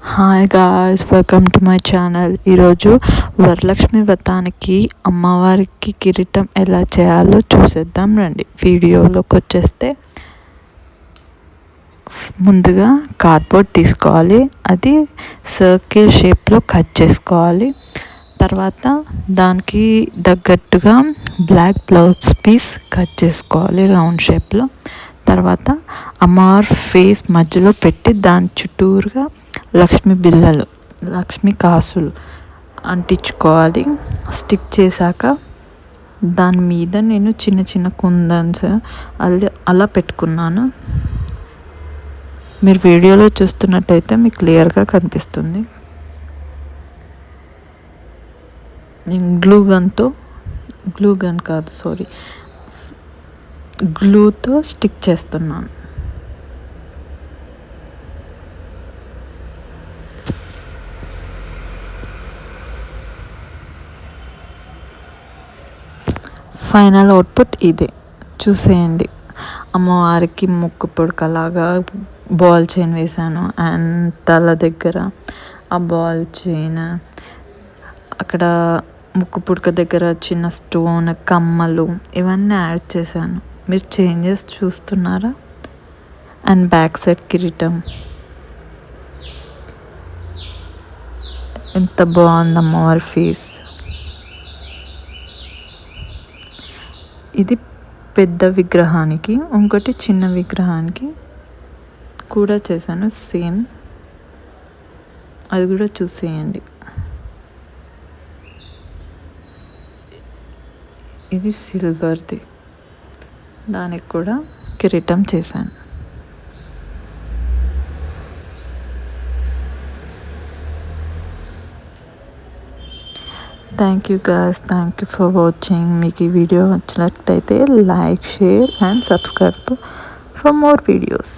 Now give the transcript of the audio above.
Hi guys, welcome to my channel. ఈరోజు వరలక్ష్మి వ్రతానికి అమ్మవారికి కిరీటం ఎలా చేయాలో చూసేద్దాం రండి. వీడియోలోకి వచ్చేస్తే ముందుగా కార్డ్బోర్డ్ తీసుకోవాలి, అది సర్కిల్ షేప్లో కట్ చేసుకోవాలి. తర్వాత దానికి తగ్గట్టుగా బ్లాక్ బ్లౌజ్ పీస్ కట్ చేసుకోవాలి రౌండ్ షేప్లో. తర్వాత అమ్మవారి ఫేస్ మధ్యలో పెట్టి దాని చుట్టూరుగా లక్ష్మీ బిళ్ళలు, లక్ష్మీ కాసులు అంటించుకోవాలి. స్టిక్ చేశాక దాని మీద నేను చిన్న చిన్న కుందన్స్ అలా పెట్టుకున్నాను. మీరు వీడియోలో చూస్తున్నట్టయితే మీకు క్లియర్గా కనిపిస్తుంది. నేను గ్లూతో స్టిక్ చేస్తున్నాను. ఫైనల్ అవుట్పుట్ ఇదే, చూసేయండి. అమ్మవారికి ముక్కు పుడకలాగా బాల్ చైన్ వేసాను, అండ్ తల దగ్గర ఆ బాల్ చైన్, అక్కడ ముక్కు పుడక దగ్గర చిన్న స్టోన్, కమ్మలు ఇవన్నీ యాడ్ చేశాను. మీరు చేంజెస్ చూస్తున్నారా? అండ్ బ్యాక్ సైడ్ కిరీటం ఎంత బాగుంది అమ్మవారి ఫేస్. ఇది పెద్ద విగ్రహానికి, ఇంకోటి చిన్న విగ్రహానికి కూడా చేశాను సేమ్, అది కూడా చూసేయండి. ఇది సిల్వర్ది, దానికి కూడా కిరీటం చేశాను. Thank you guys, thank you for watching. మీకు ఈ వీడియో నచ్చినట్లయితే like, share and subscribe for more videos.